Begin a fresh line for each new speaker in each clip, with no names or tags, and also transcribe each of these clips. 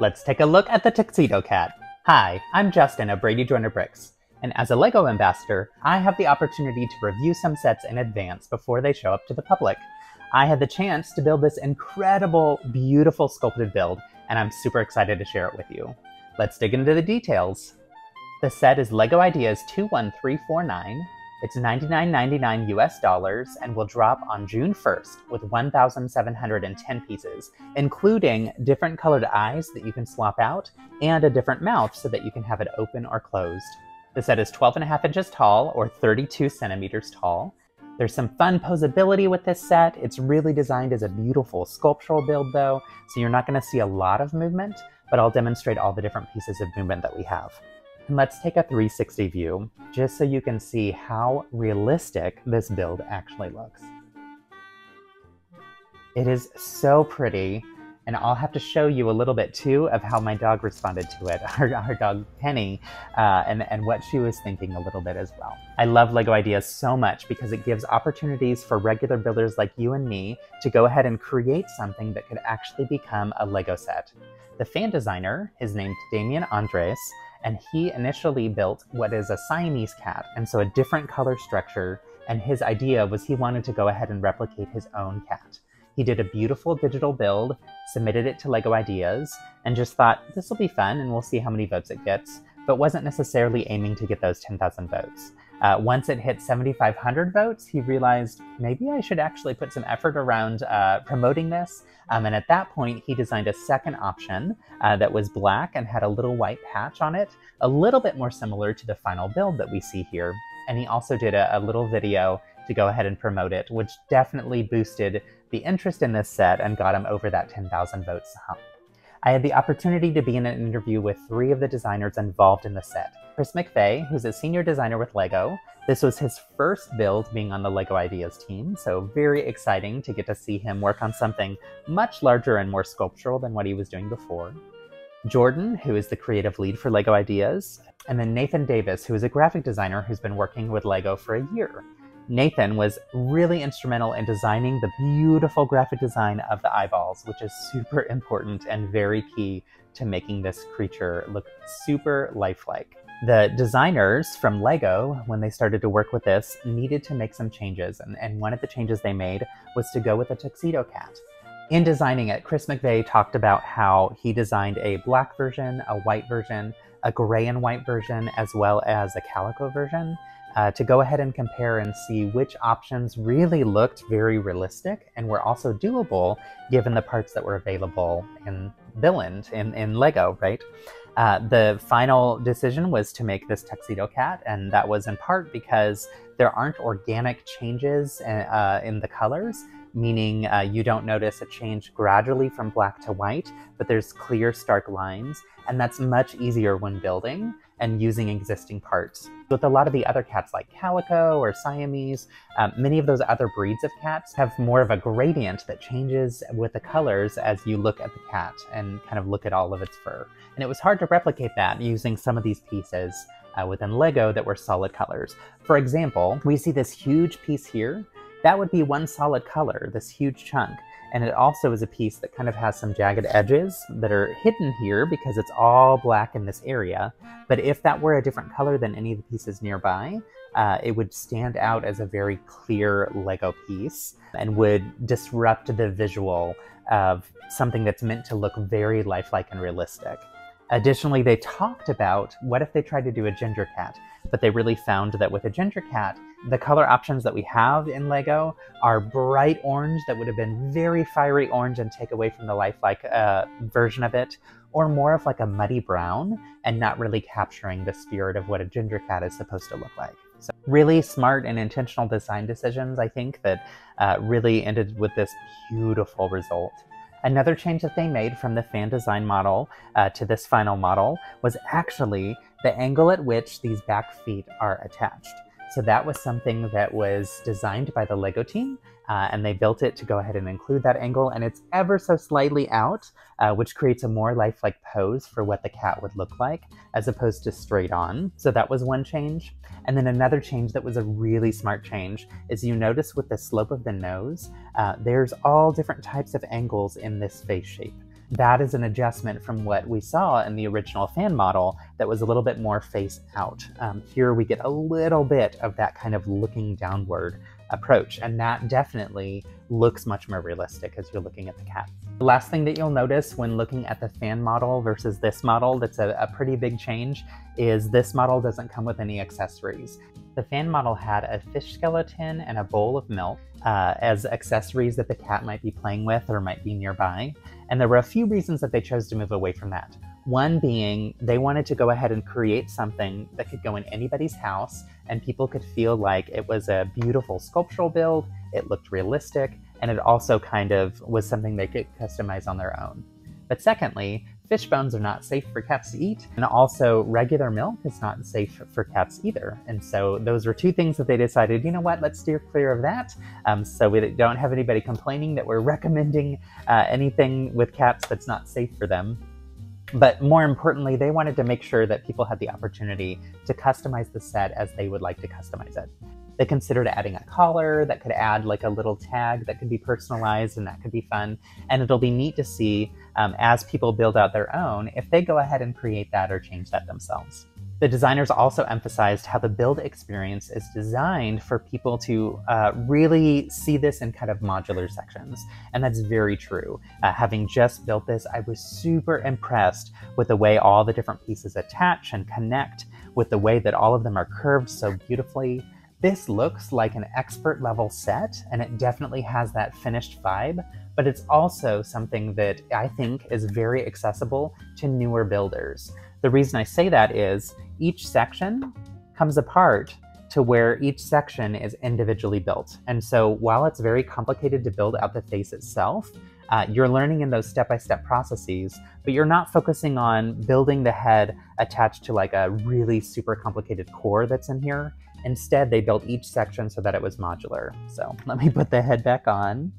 Let's take a look at the Tuxedo Cat. Hi, I'm Justin of Brady Joiner Bricks, and as a LEGO ambassador, I have the opportunity to review some sets in advance before they show up to the public. I had the chance to build this incredible, beautiful sculpted build, and I'm super excited to share it with you. Let's dig into the details. The set is LEGO Ideas 21349. It's $99.99 US and will drop on June 1st with 1,710 pieces, including different colored eyes that you can swap out and a different mouth so that you can have it open or closed. The set is 12.5 inches tall or 32 centimeters tall. There's some fun posability with this set. It's really designed as a beautiful sculptural build though, so you're not going to see a lot of movement, but I'll demonstrate all the different pieces of movement that we have. And let's take a 360 view, just so you can see how realistic this build actually looks. It is so pretty, and I'll have to show you a little bit too of how my dog responded to it, our dog Penny, and what she was thinking a little bit as well. I love LEGO Ideas so much because it gives opportunities for regular builders like you and me to go ahead and create something that could actually become a LEGO set. The fan designer is named Damian Andres, and he initially built what is a Siamese cat, and so a different color structure, and his idea was he wanted to go ahead and replicate his own cat. He did a beautiful digital build, submitted it to LEGO Ideas, and just thought, this will be fun and we'll see how many votes it gets, but wasn't necessarily aiming to get those 10,000 votes. Once it hit 7,500 votes, he realized maybe I should actually put some effort around promoting this. And at that point, he designed a second option that was black and had a little white patch on it, a little bit more similar to the final build that we see here. And he also did a little video to go ahead and promote it, which definitely boosted the interest in this set and got him over that 10,000 votes hump. I had the opportunity to be in an interview with 3 of the designers involved in the set. Chris McVeigh, who's a senior designer with LEGO. This was his first build being on the LEGO Ideas team, so very exciting to get to see him work on something much larger and more sculptural than what he was doing before. Jordan, who is the creative lead for LEGO Ideas, and then Nathan Davis, who is a graphic designer who's been working with LEGO for a year. Nathan was really instrumental in designing the beautiful graphic design of the eyeballs, which is super important and very key to making this creature look super lifelike. The designers from LEGO, when they started to work with this, needed to make some changes, and one of the changes they made was to go with a Tuxedo Cat. In designing it, Chris McVeigh talked about how he designed a black version, a white version, a gray and white version, as well as a calico version, to go ahead and compare and see which options really looked very realistic and were also doable given the parts that were available in Billund, in LEGO, right? The final decision was to make this Tuxedo Cat, and that was in part because there aren't organic changes in the colors, meaning you don't notice a change gradually from black to white, but there's clear, stark lines, and that's much easier when building and using existing parts. With a lot of the other cats like Calico or Siamese, many of those other breeds of cats have more of a gradient that changes with the colors as you look at the cat and kind of look at all of its fur. And it was hard to replicate that using some of these pieces within LEGO that were solid colors. For example, we see this huge piece here. That would be one solid color, this huge chunk. And it also is a piece that kind of has some jagged edges that are hidden here because it's all black in this area. But if that were a different color than any of the pieces nearby, it would stand out as a very clear LEGO piece and would disrupt the visual of something that's meant to look very lifelike and realistic. Additionally, they talked about what if they tried to do a ginger cat, but they really found that with a ginger cat, the color options that we have in LEGO are bright orange that would have been very fiery orange and take away from the lifelike version of it, or more of like a muddy brown and not really capturing the spirit of what a ginger cat is supposed to look like. So really smart and intentional design decisions, I think, that really ended with this beautiful result. Another change that they made from the fan design model to this final model was actually the angle at which these back feet are attached. So that was something that was designed by the LEGO team, and they built it to go ahead and include that angle, and it's ever so slightly out, which creates a more lifelike pose for what the cat would look like, as opposed to straight on. So that was one change. And then another change that was a really smart change is you notice with the slope of the nose, there's all different types of angles in this face shape. That is an adjustment from what we saw in the original fan model that was a little bit more face out. Here we get a little bit of that kind of looking downward approach, and that definitely looks much more realistic as you're looking at the cat. The last thing that you'll notice when looking at the fan model versus this model that's a pretty big change is this model doesn't come with any accessories. The fan model had a fish skeleton and a bowl of milk as accessories that the cat might be playing with or might be nearby, and there were a few reasons that they chose to move away from that. One being they wanted to go ahead and create something that could go in anybody's house and people could feel like it was a beautiful sculptural build, it looked realistic, and it also kind of was something they could customize on their own. But secondly, fish bones are not safe for cats to eat, and also regular milk is not safe for cats either. And so those were two things that they decided, you know what, let's steer clear of that, so we don't have anybody complaining that we're recommending anything with cats that's not safe for them. But more importantly, they wanted to make sure that people had the opportunity to customize the set as they would like to customize it. They considered adding a collar that could add like a little tag that could be personalized, and that could be fun. And it'll be neat to see as people build out their own, if they go ahead and create that or change that themselves. The designers also emphasized how the build experience is designed for people to really see this in kind of modular sections. And that's very true. Having just built this, I was super impressed with the way all the different pieces attach and connect, with the way that all of them are curved so beautifully. This looks like an expert level set, and it definitely has that finished vibe, but it's also something that I think is very accessible to newer builders. The reason I say that is each section comes apart to where each section is individually built. And so while it's very complicated to build out the face itself, you're learning in those step-by-step processes, but you're not focusing on building the head attached to like a really super complicated core that's in here. Instead, they built each section so that it was modular. So let me put the head back on.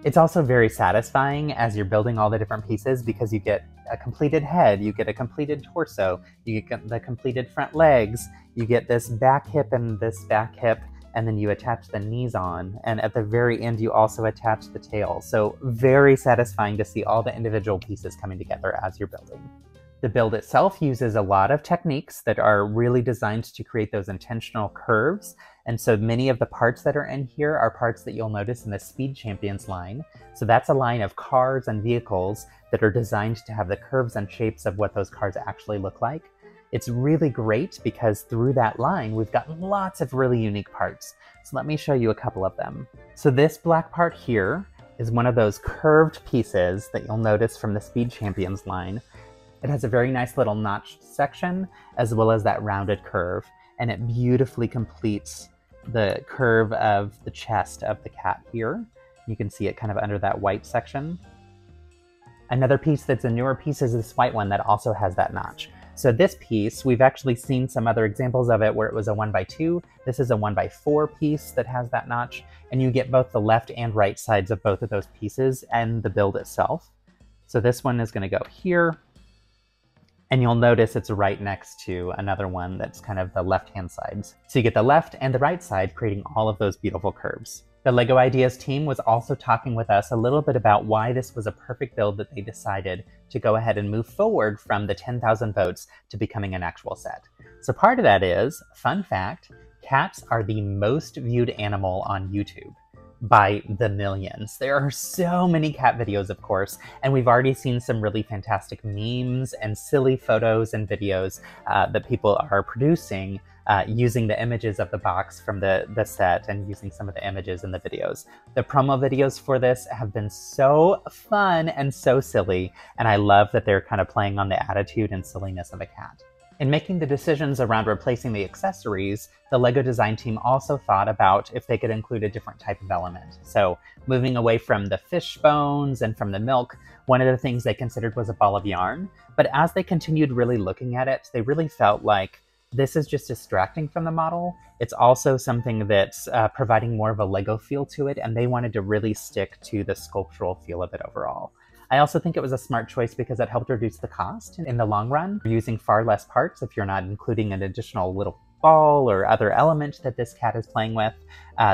It's also very satisfying as you're building all the different pieces because you get a completed head, you get a completed torso, you get the completed front legs, you get this back hip and this back hip, and then you attach the knees on. And at the very end, you also attach the tail. So very satisfying to see all the individual pieces coming together as you're building. The build itself uses a lot of techniques that are really designed to create those intentional curves. And so many of the parts that are in here are parts that you'll notice in the Speed Champions line. So that's a line of cars and vehicles that are designed to have the curves and shapes of what those cars actually look like. It's really great because through that line, we've got lots of really unique parts. So let me show you a couple of them. So this black part here is one of those curved pieces that you'll notice from the Speed Champions line. It has a very nice little notched section as well as that rounded curve, and it beautifully completes the curve of the chest of the cat here. You can see it kind of under that white section. Another piece that's a newer piece is this white one that also has that notch. So this piece, we've actually seen some other examples of it where it was a 1x2. This is a 1x4 piece that has that notch, and you get both the left and right sides of both of those pieces and the build itself. So this one is going to go here. And you'll notice it's right next to another one that's kind of the left-hand sides. So you get the left and the right side creating all of those beautiful curves. The LEGO Ideas team was also talking with us a little bit about why this was a perfect build that they decided to go ahead and move forward from the 10,000 votes to becoming an actual set. So part of that is, fun fact, cats are the most viewed animal on YouTube by the millions. There are so many cat videos, of course, and we've already seen some really fantastic memes and silly photos and videos that people are producing using the images of the box from the set and using some of the images in the videos. The promo videos for this have been so fun and so silly, and I love that they're kind of playing on the attitude and silliness of a cat. In making the decisions around replacing the accessories, the LEGO design team also thought about if they could include a different type of element. So moving away from the fish bones and from the milk, one of the things they considered was a ball of yarn. But as they continued really looking at it, they really felt like this is just distracting from the model. It's also something that's providing more of a LEGO feel to it, and they wanted to really stick to the sculptural feel of it overall. I also think it was a smart choice because it helped reduce the cost in the long run. You're using far less parts if you're not including an additional little ball or other element that this cat is playing with.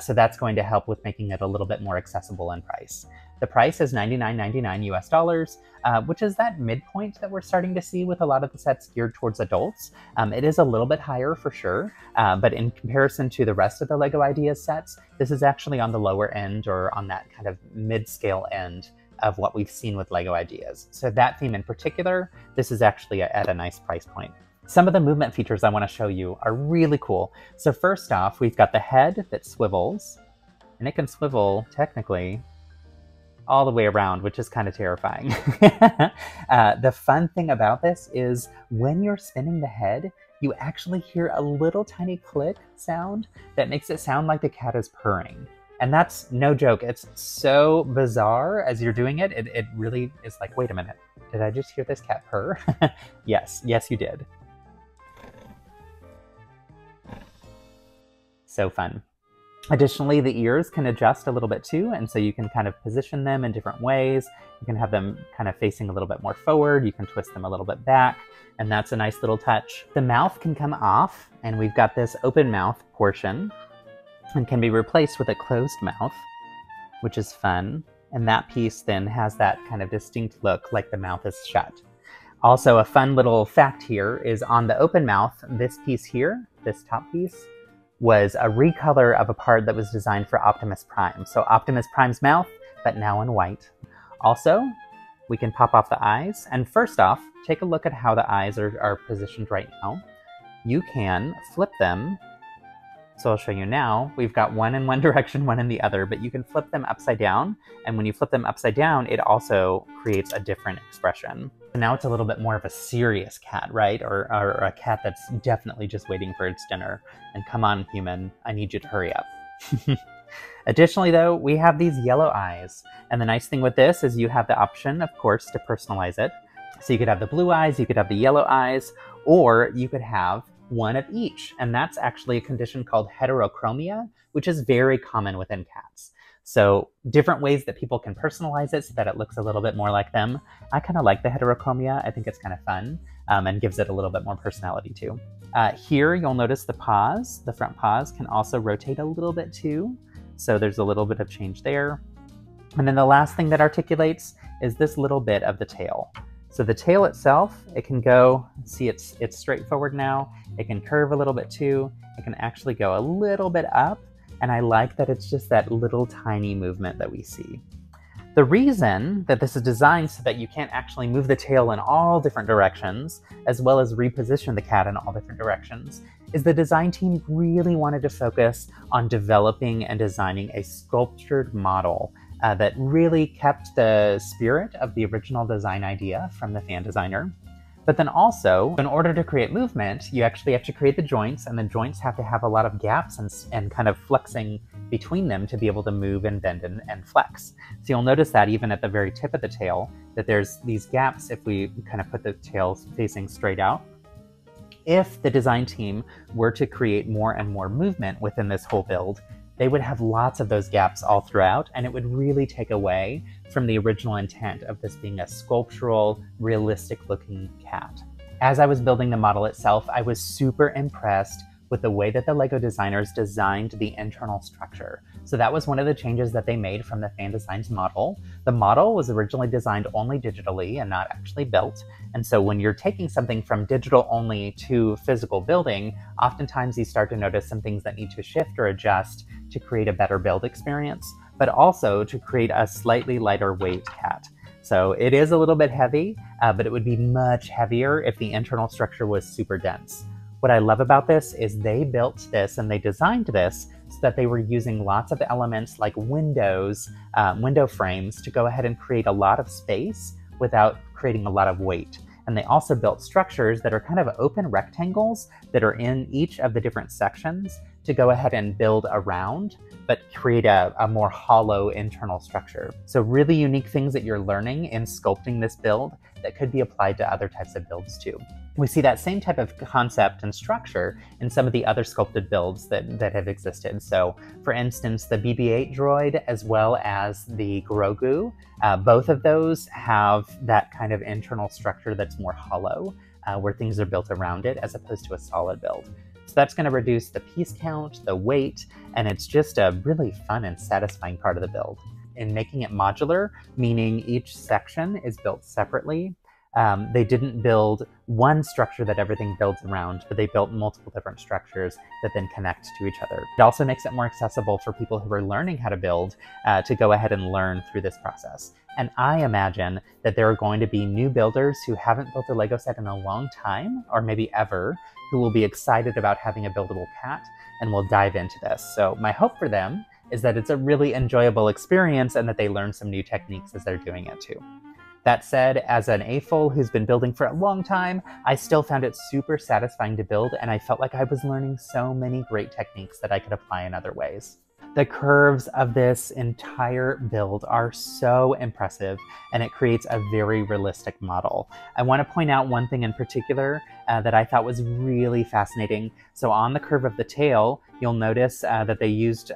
So that's going to help with making it a little bit more accessible in price. The price is $99.99 US, which is that midpoint that we're starting to see with a lot of the sets geared towards adults. It is a little bit higher for sure, but in comparison to the rest of the LEGO Ideas sets, this is actually on the lower end or on that kind of mid-scale end of what we've seen with LEGO Ideas. So that theme in particular, this is actually at a nice price point. Some of the movement features I want to show you are really cool. So first off, we've got the head that swivels, and it can swivel technically all the way around, which is kind of terrifying. The fun thing about this is when you're spinning the head, you actually hear a little tiny click sound that makes it sound like the cat is purring. And that's no joke. It's so bizarre as you're doing it. It really is like, wait a minute, did I just hear this cat purr? Yes, you did. So fun. Additionally, the ears can adjust a little bit too, and so you can kind of position them in different ways. You can have them kind of facing a little bit more forward, you can twist them a little bit back, and that's a nice little touch. The mouth can come off, and we've got this open mouth portion, and can be replaced with a closed mouth, which is fun. And that piece then has that kind of distinct look like the mouth is shut. Also, a fun little fact here is on the open mouth, this piece here, this top piece, was a recolor of a part that was designed for Optimus Prime. So Optimus Prime's mouth, but now in white. Also, we can pop off the eyes. And first off, take a look at how the eyes are positioned right now. You can flip them. So I'll show you now. We've got one in one direction, one in the other, but you can flip them upside down. And when you flip them upside down, it also creates a different expression. So now it's a little bit more of a serious cat, right? Or a cat that's definitely just waiting for its dinner. And come on, human, I need you to hurry up. Additionally, though, we have these yellow eyes. And the nice thing with this is you have the option, of course, to personalize it. So you could have the blue eyes, you could have the yellow eyes, or you could have one of each. And that's actually a condition called heterochromia, which is very common within cats. So different ways that people can personalize it so that it looks a little bit more like them. I kind of like the heterochromia. I think it's kind of fun and gives it a little bit more personality too. Here you'll notice the paws. The front paws can also rotate a little bit too. So there's a little bit of change there. And then the last thing that articulates is this little bit of the tail. So the tail itself, it can go, see it's straightforward now. It can curve a little bit too. It can actually go a little bit up. And I like that it's just that little tiny movement that we see. The reason that this is designed so that you can't actually move the tail in all different directions, as well as reposition the cat in all different directions, is the design team really wanted to focus on developing and designing a sculptured model that really kept the spirit of the original design idea from the fan designer. But then also, in order to create movement, you actually have to create the joints, and the joints have to have a lot of gaps and kind of flexing between them to be able to move and bend and flex. So you'll notice that even at the very tip of the tail, that there's these gaps if we kind of put the tail facing straight out. If the design team were to create more and more movement within this whole build, they would have lots of those gaps all throughout, and it would really take away from the original intent of this being a sculptural, realistic-looking cat. As I was building the model itself, I was super impressed with the way that the LEGO designers designed the internal structure. So that was one of the changes that they made from the Fan Designs model. The model was originally designed only digitally and not actually built. And so when you're taking something from digital only to physical building, oftentimes you start to notice some things that need to shift or adjust to create a better build experience, but also to create a slightly lighter weight cat. So it is a little bit heavy, but it would be much heavier if the internal structure was super dense. What I love about this is they built this and they designed this so that they were using lots of elements like windows, window frames to go ahead and create a lot of space without creating a lot of weight. And they also built structures that are kind of open rectangles that are in each of the different sections to go ahead and build around, but create a more hollow internal structure. So really unique things that you're learning in sculpting this build that could be applied to other types of builds too. We see that same type of concept and structure in some of the other sculpted builds that have existed. So for instance, the BB-8 droid as well as the Grogu, both of those have that kind of internal structure that's more hollow, where things are built around it as opposed to a solid build. So that's going to reduce the piece count, the weight, and it's just a really fun and satisfying part of the build. in making it modular, meaning each section is built separately. They didn't build one structure that everything builds around, but they built multiple different structures that then connect to each other. It also makes it more accessible for people who are learning how to build to go ahead and learn through this process. And I imagine that there are going to be new builders who haven't built a Lego set in a long time, or maybe ever, who will be excited about having a buildable cat and will dive into this. So my hope for them is that it's a really enjoyable experience and that they learn some new techniques as they're doing it too. That said, as an AFOL who's been building for a long time, I still found it super satisfying to build, and I felt like I was learning so many great techniques that I could apply in other ways. The curves of this entire build are so impressive, and it creates a very realistic model. I want to point out one thing in particular that I thought was really fascinating. So on the curve of the tail, you'll notice that they used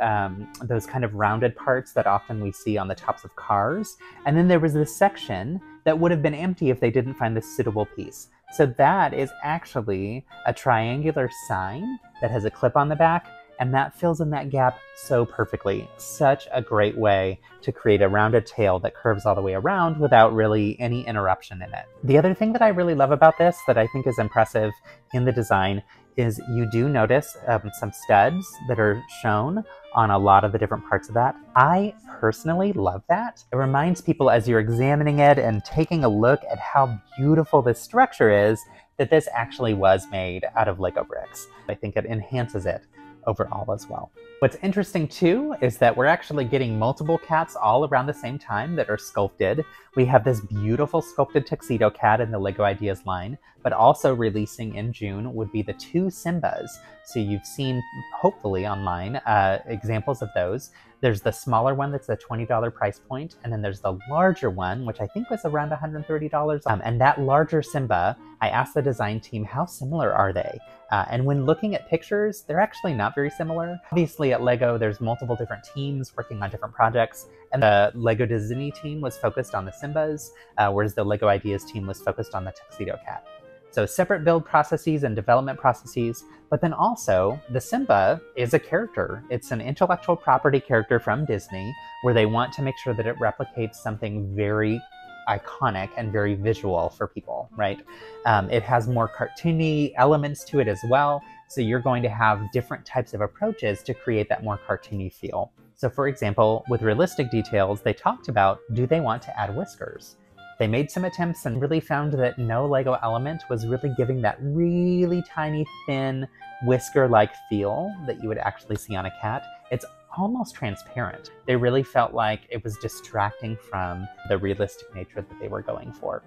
those kind of rounded parts that often we see on the tops of cars. And then there was this section that would have been empty if they didn't find this suitable piece. So that is actually a triangular sign that has a clip on the back, and that fills in that gap so perfectly. Such a great way to create a rounded tail that curves all the way around without really any interruption in it. The other thing that I really love about this that I think is impressive in the design is you do notice some studs that are shown on a lot of the different parts of that. I personally love that. It reminds people as you're examining it and taking a look at how beautiful this structure is, that this actually was made out of Lego bricks. I think it enhances it overall as well. What's interesting too is that we're actually getting multiple cats all around the same time that are sculpted. We have this beautiful sculpted Tuxedo Cat in the Lego Ideas line, but also releasing in June would be the 2 Simbas. So you've seen, hopefully online, examples of those. There's the smaller one that's a $20 price point, and then there's the larger one, which I think was around $130. And that larger Simba, I asked the design team, how similar are they? And when looking at pictures, they're actually not very similar. Obviously at LEGO, there's multiple different teams working on different projects, and the LEGO Disney team was focused on the Simbas, whereas the LEGO Ideas team was focused on the Tuxedo Cat. So separate build processes and development processes, but then also the Simba is a character. It's an intellectual property character from Disney where they want to make sure that it replicates something very iconic and very visual for people, right? It has more cartoony elements to it as well. So you're going to have different types of approaches to create that more cartoony feel. So for example, with realistic details, they talked about, do they want to add whiskers? They made some attempts and really found that no Lego element was really giving that really tiny, thin, whisker-like feel that you would actually see on a cat. It's almost transparent. They really felt like it was distracting from the realistic nature that they were going for.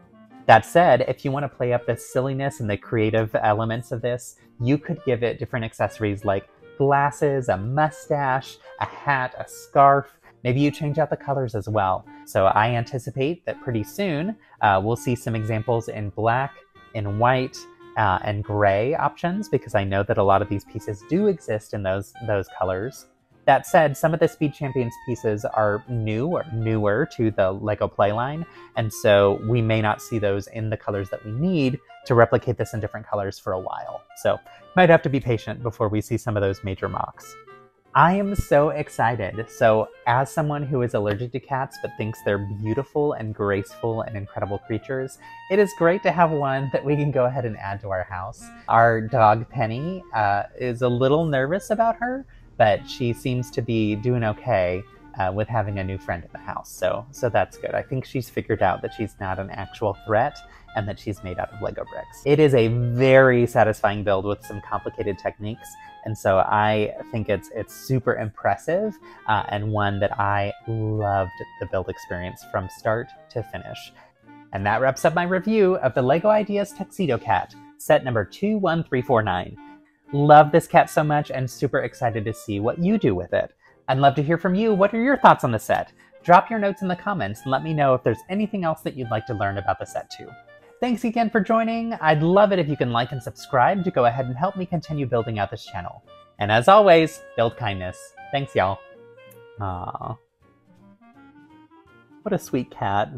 That said, if you want to play up the silliness and the creative elements of this, you could give it different accessories like glasses, a mustache, a hat, a scarf. Maybe you change out the colors as well. So I anticipate that pretty soon we'll see some examples in black, in white, and gray options, because I know that a lot of these pieces do exist in those colors. That said, some of the Speed Champions pieces are new or newer to the Lego Playline, and so we may not see those in the colors that we need to replicate this in different colors for a while. So might have to be patient before we see some of those major mocks. I am so excited. So as someone who is allergic to cats but thinks they're beautiful and graceful and incredible creatures, it is great to have one that we can go ahead and add to our house. Our dog Penny is a little nervous about her, but she seems to be doing okay with having a new friend in the house. So that's good. I think she's figured out that she's not an actual threat and that she's made out of Lego bricks. It is a very satisfying build with some complicated techniques. And so I think it's super impressive and one that I loved the build experience from start to finish. And that wraps up my review of the LEGO Ideas Tuxedo Cat, set number 21349. Love this cat so much and super excited to see what you do with it. I'd love to hear from you. What are your thoughts on the set? Drop your notes in the comments and let me know if there's anything else that you'd like to learn about the set too. Thanks again for joining. I'd love it if you can like and subscribe to go ahead and help me continue building out this channel. And as always, build kindness. Thanks, y'all. Aww. What a sweet cat.